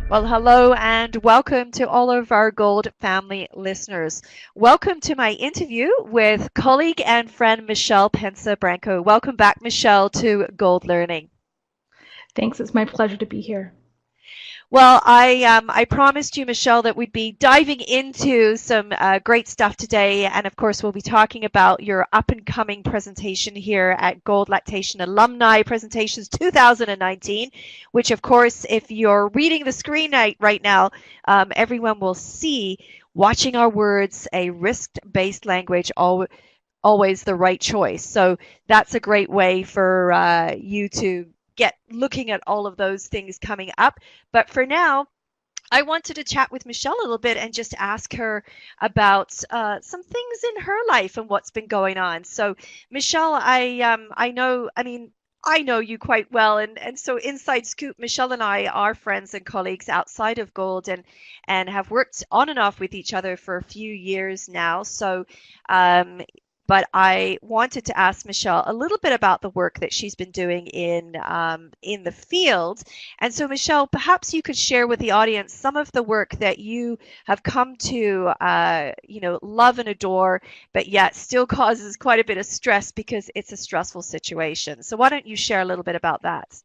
Well, hello and welcome to all of our Gold family listeners. Welcome to my interview with colleague and friend Michelle Pensa Branco. Welcome back, Michelle, to Gold Learning. Thanks. It's my pleasure to be here. Well, I promised you, Michelle, that we'd be diving into some great stuff today, and of course, we'll be talking about your up and coming presentation here at Gold Lactation Alumni Presentations 2019, which, of course, if you're reading the screen right now, everyone will see. Watching our words, a risk-based language, always the right choice. So that's a great way for you to get looking at all of those things coming up. But for now, I wanted to chat with Michelle a little bit and just ask her about some things in her life and what's been going on. So, Michelle, I know, I know you quite well, and so inside scoop, Michelle and I are friends and colleagues outside of Gold, and have worked on and off with each other for a few years now. So, um, but I wanted to ask Michelle a little bit about the work that she's been doing in the field. And so, Michelle, perhaps you could share with the audience some of the work that you have come to, love and adore, but yet still causes quite a bit of stress because it's a stressful situation. So, why don't you share a little bit about that?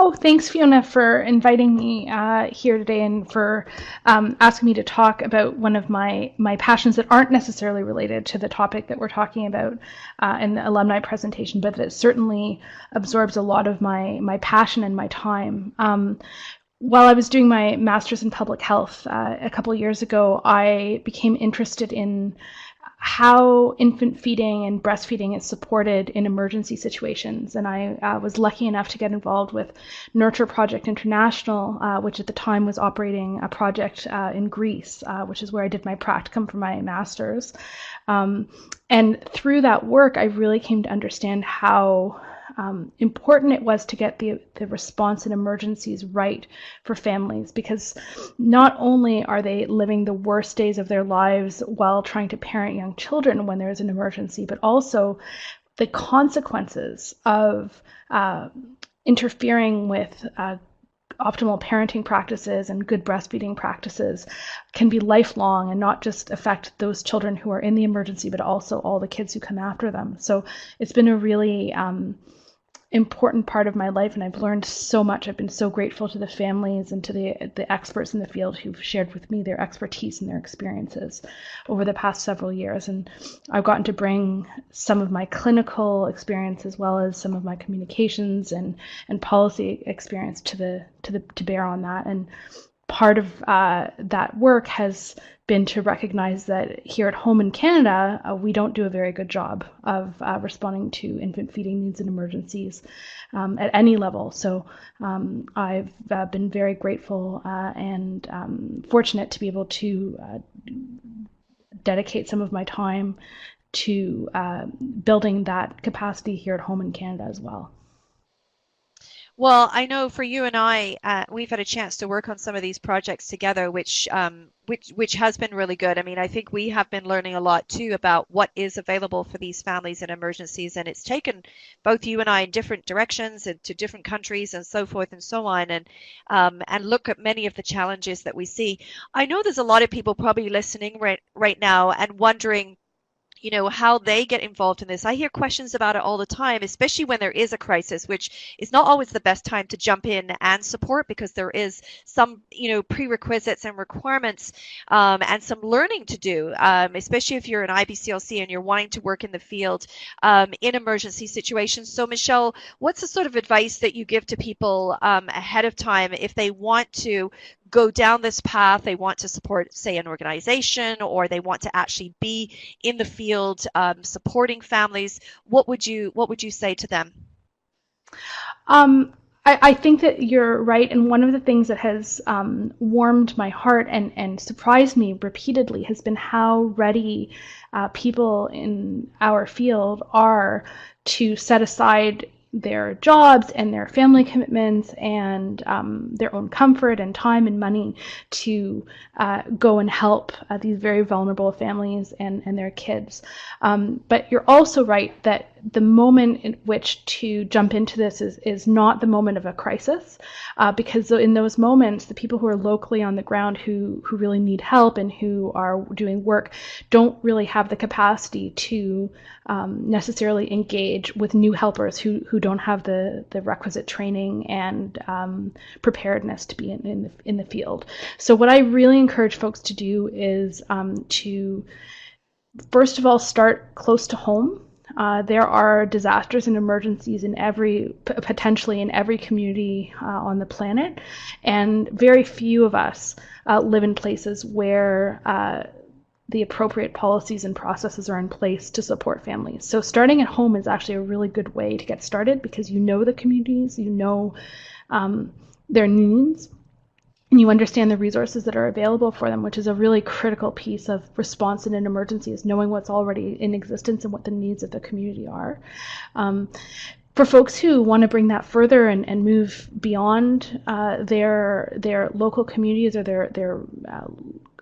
Oh, thanks, Fiona, for inviting me here today and for asking me to talk about one of my passions that aren't necessarily related to the topic that we're talking about in the alumni presentation, but that certainly absorbs a lot of my passion and my time. While I was doing my master's in public health a couple of years ago, I became interested in how infant feeding and breastfeeding is supported in emergency situations. And I was lucky enough to get involved with Nurture Project International, which at the time was operating a project in Greece, which is where I did my practicum for my master's. And through that work, I really came to understand how important it was to get the response in emergencies right for families, because not only are they living the worst days of their lives while trying to parent young children when there's an emergency, but also the consequences of interfering with optimal parenting practices and good breastfeeding practices can be lifelong and not just affect those children who are in the emergency, but also all the kids who come after them. So it's been a really important part of my life, and I've learned so much. I've been so grateful to the families and to the experts in the field who've shared with me their expertise and their experiences over the past several years. And I've gotten to bring some of my clinical experience as well as some of my communications and policy experience to bear on that. And part of that work has been to recognize that here at home in Canada, we don't do a very good job of responding to infant feeding needs and emergencies at any level. So I've been very grateful and fortunate to be able to dedicate some of my time to building that capacity here at home in Canada as well. Well, I know for you and I, we've had a chance to work on some of these projects together, which has been really good. I mean, I think we have been learning a lot too about what is available for these families in emergencies, and it's taken both you and I in different directions and to different countries and so forth and so on, and look at many of the challenges that we see. I know there's a lot of people probably listening right now and wondering, how they get involved in this. I hear questions about it all the time, especially when there is a crisis, which is not always the best time to jump in and support because there is some, prerequisites and requirements and some learning to do, especially if you're an IBCLC and you're wanting to work in the field in emergency situations. So, Michelle, what's the sort of advice that you give to people ahead of time if they want to go down this path, they want to support, say, an organization, or they want to actually be in the field supporting families? What would you say to them? I think that you're right. And one of the things that has warmed my heart and surprised me repeatedly has been how ready people in our field are to set aside their jobs and their family commitments and their own comfort and time and money to go and help these very vulnerable families and their kids. But you're also right that the moment in which to jump into this is not the moment of a crisis, because in those moments, the people who are locally on the ground who really need help and who are doing work don't really have the capacity to necessarily engage with new helpers who don't have the requisite training and preparedness to be in the field. So what I really encourage folks to do is to first of all start close to home. There are disasters and emergencies potentially in every community on the planet, and very few of us live in places where the appropriate policies and processes are in place to support families. So starting at home is actually a really good way to get started, because you know the communities, you know their needs, and you understand the resources that are available for them, which is a really critical piece of response in an emergency, is knowing what's already in existence and what the needs of the community are. For folks who want to bring that further and move beyond their local communities or their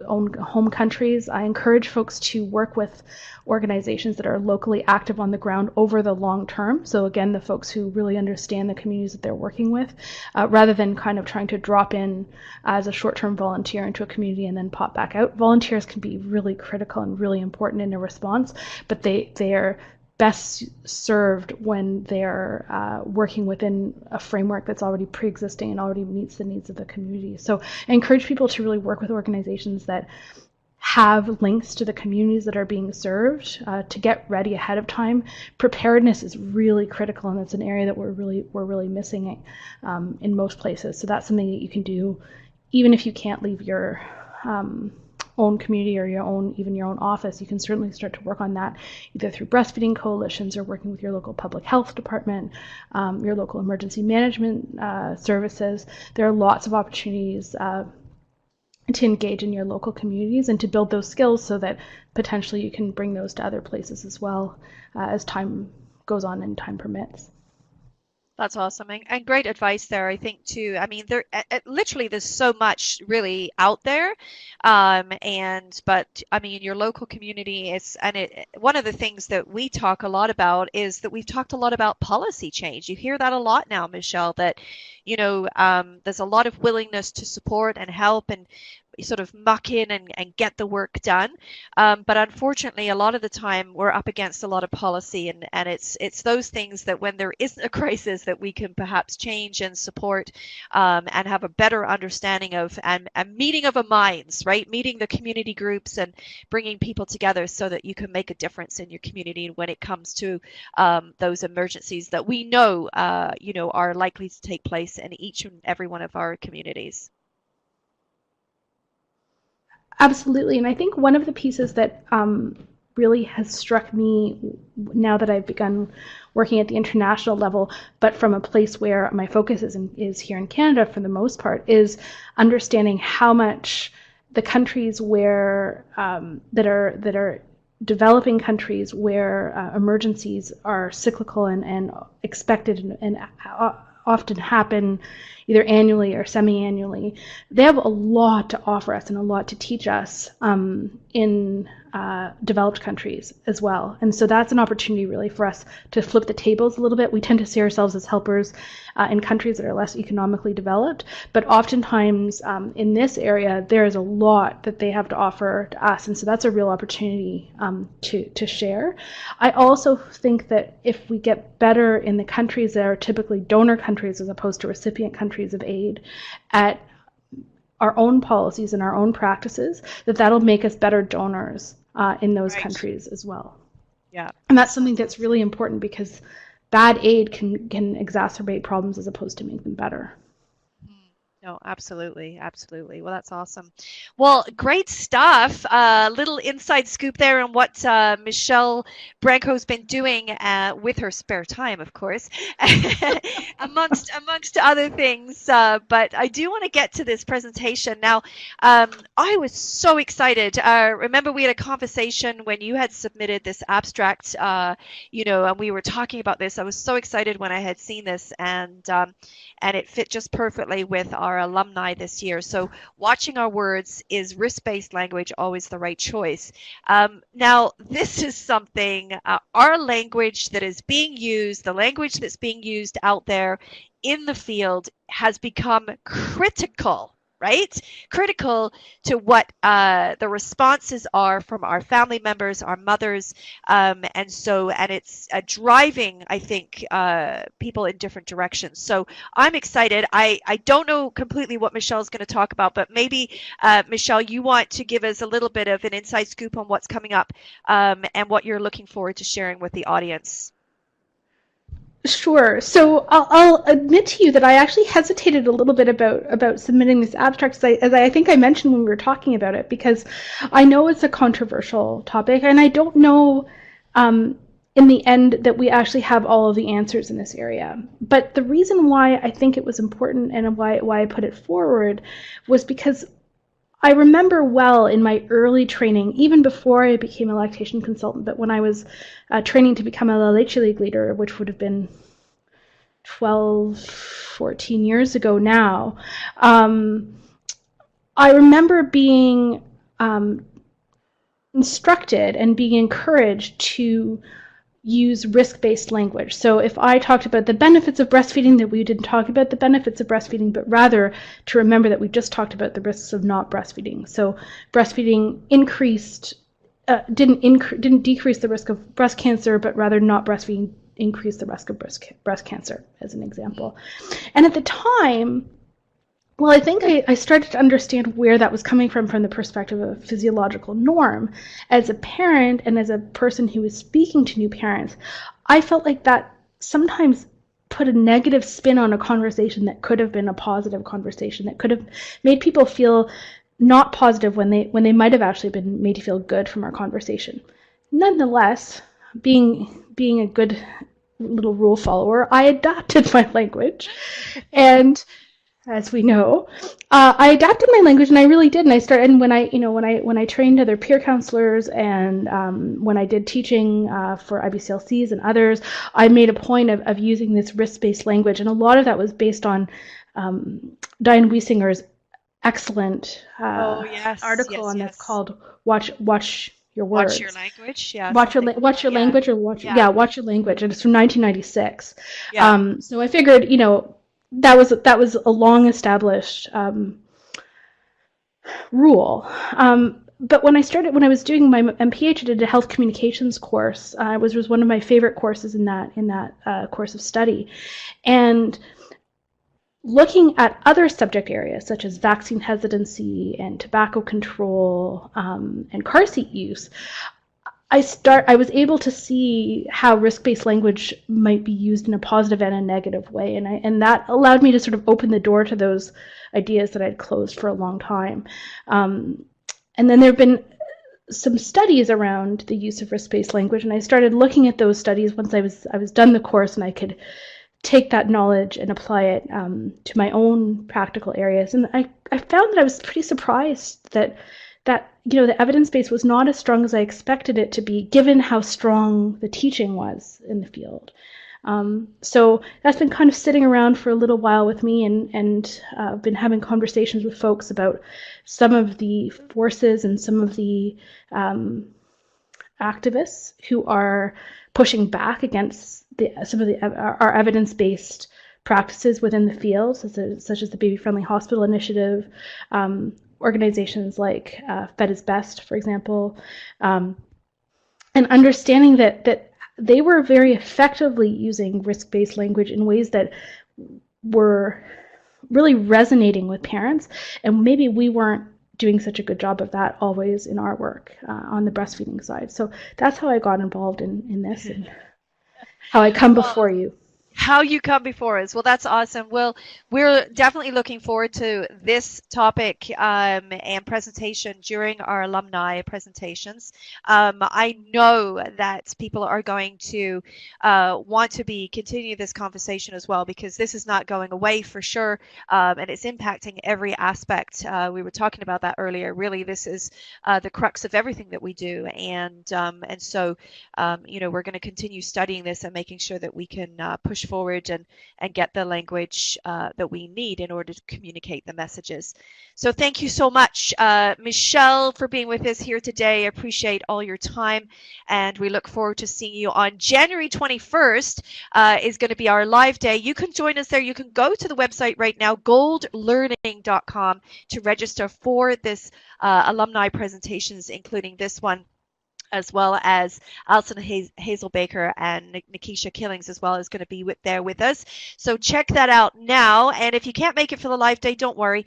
own home countries, I encourage folks to work with organizations that are locally active on the ground over the long term. So again, the folks who really understand the communities that they're working with, rather than kind of trying to drop in as a short-term volunteer into a community and then pop back out. Volunteers can be really critical and really important in a response, but they're best served when they're working within a framework that's already pre-existing and already meets the needs of the community. So I encourage people to really work with organizations that have links to the communities that are being served, to get ready ahead of time. Preparedness is really critical, and it's an area that we're really missing in most places. So that's something that you can do even if you can't leave your own community or your own office. You can certainly start to work on that either through breastfeeding coalitions or working with your local public health department, your local emergency management services. There are lots of opportunities to engage in your local communities and to build those skills so that potentially you can bring those to other places as well as time goes on and time permits. That's awesome, and great advice there. I think too. I mean, literally there's so much really out there, but I mean, your local community is, one of the things that we talk a lot about is that we've talked a lot about policy change. You hear that a lot now, Michelle. That there's a lot of willingness to support and help and sort of muck in and get the work done. But unfortunately, a lot of the time we're up against a lot of policy, and it's those things that when there isn't a crisis that we can perhaps change and support, and have a better understanding of and meeting of the minds, right? Meeting the community groups and bringing people together so that you can make a difference in your community when it comes to those emergencies that we know, are likely to take place in each and every one of our communities. Absolutely. And I think one of the pieces that really has struck me now that I've begun working at the international level, but from a place where my focus is here in Canada for the most part, is understanding how much the countries where that are developing countries where emergencies are cyclical and expected and often happen either annually or semi-annually, they have a lot to offer us and a lot to teach us in developed countries as well. And so that's an opportunity really for us to flip the tables a little bit. We tend to see ourselves as helpers in countries that are less economically developed, but oftentimes in this area, there is a lot that they have to offer to us. And so that's a real opportunity to share. I also think that if we get better in the countries that are typically donor countries as opposed to recipient countries of aid at our own policies and our own practices, that'll make us better donors in those countries as well. Yeah. And that's something that's really important, because bad aid can exacerbate problems as opposed to make them better. No, absolutely. Absolutely. Well, that's awesome. Well, great stuff. Little inside scoop there on what Michelle Branco's been doing with her spare time, of course, amongst other things. But I do want to get to this presentation. Now, I was so excited. Remember, we had a conversation when you had submitted this abstract, and we were talking about this. I was so excited when I had seen this, and it fit just perfectly with our our alumni this year. So watching our words, is risk-based language always the right choice? Now, this is something, our language that is being used, the language that's being used out there in the field has become critical, right? Critical to what the responses are from our family members, our mothers, and it's driving, I think, people in different directions. So I'm excited. I don't know completely what Michelle's going to talk about, but maybe Michelle, you want to give us a little bit of an inside scoop on what's coming up, and what you're looking forward to sharing with the audience. Sure. So I'll admit to you that I actually hesitated a little bit about submitting this abstract, as I think I mentioned when we were talking about it, because I know it's a controversial topic, and I don't know in the end that we actually have all of the answers in this area. But the reason why I think it was important and why I put it forward was because I remember well in my early training, even before I became a lactation consultant, but when I was training to become a La Leche League leader, which would have been 12, 14 years ago now, I remember being instructed and being encouraged to use risk-based language. So if I talked about the benefits of breastfeeding, that we didn't talk about the benefits of breastfeeding, but rather to remember that we just talked about the risks of not breastfeeding. So breastfeeding didn't decrease the risk of breast cancer, but rather not breastfeeding increased the risk of breast cancer, as an example. And at the time, well, I think I started to understand where that was coming from the perspective of a physiological norm. As a parent and as a person who was speaking to new parents, I felt like that sometimes put a negative spin on a conversation that could have been a positive conversation, that could have made people feel not positive when they might have actually been made to feel good from our conversation. Nonetheless, being a good little rule follower, I adapted my language, and as we know, I adapted my language, and I really did. And I started, and when I trained other peer counselors, and when I did teaching for IBCLCs and others, I made a point of using this risk-based language, and a lot of that was based on Diane Wiesinger's excellent article on this called "Watch Your Words." Watch your language, yeah. Watch your language, or watch your language, and it's from 1996. Yeah. So I figured, that was a long established rule. But when I was doing my MPH, I did a health communications course. It was one of my favorite courses in that course of study, and looking at other subject areas such as vaccine hesitancy and tobacco control and car seat use, I was able to see how risk-based language might be used in a positive and a negative way, and that allowed me to sort of open the door to those ideas that I'd closed for a long time. And then there have been some studies around the use of risk-based language, and I started looking at those studies once I was done the course, and I could take that knowledge and apply it to my own practical areas. And I found that I was pretty surprised that the evidence base was not as strong as I expected it to be, given how strong the teaching was in the field. So that's been kind of sitting around for a little while with me, and I've been having conversations with folks about some of the forces and some of the activists who are pushing back against some of our evidence-based practices within the field, such as the Baby Friendly Hospital Initiative, organizations like Fed is Best, for example, and understanding that they were very effectively using risk-based language in ways that were really resonating with parents, and maybe we weren't doing such a good job of that always in our work on the breastfeeding side. So that's how I got involved in this, and how I come before you. How you come before us. Well, that's awesome. Well, we're definitely looking forward to this topic and presentation during our alumni presentations. I know that people are going to want to continue this conversation as well, because this is not going away for sure, and it's impacting every aspect. We were talking about that earlier. Really, this is the crux of everything that we do, and so we're going to continue studying this and making sure that we can push forward and get the language that we need in order to communicate the messages. So thank you so much, Michelle, for being with us here today. I appreciate all your time, and we look forward to seeing you on January 21st is going to be our live day. You can join us there. You can go to the website right now, goldlearning.com, to register for this alumni presentations, including this one, as well as Alison Hazel Baker and Nikisha Killings as well is going to be there with us. So check that out now. And if you can't make it for the live day, don't worry.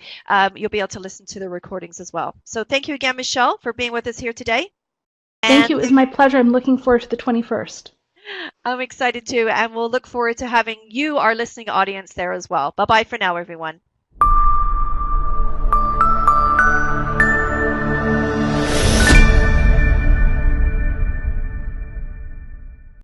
You'll be able to listen to the recordings as well. So thank you again, Michelle, for being with us here today. Thank you. It was my pleasure. I'm looking forward to the 21st. I'm excited too. And we'll look forward to having you, our listening audience, there as well. Bye-bye for now, everyone.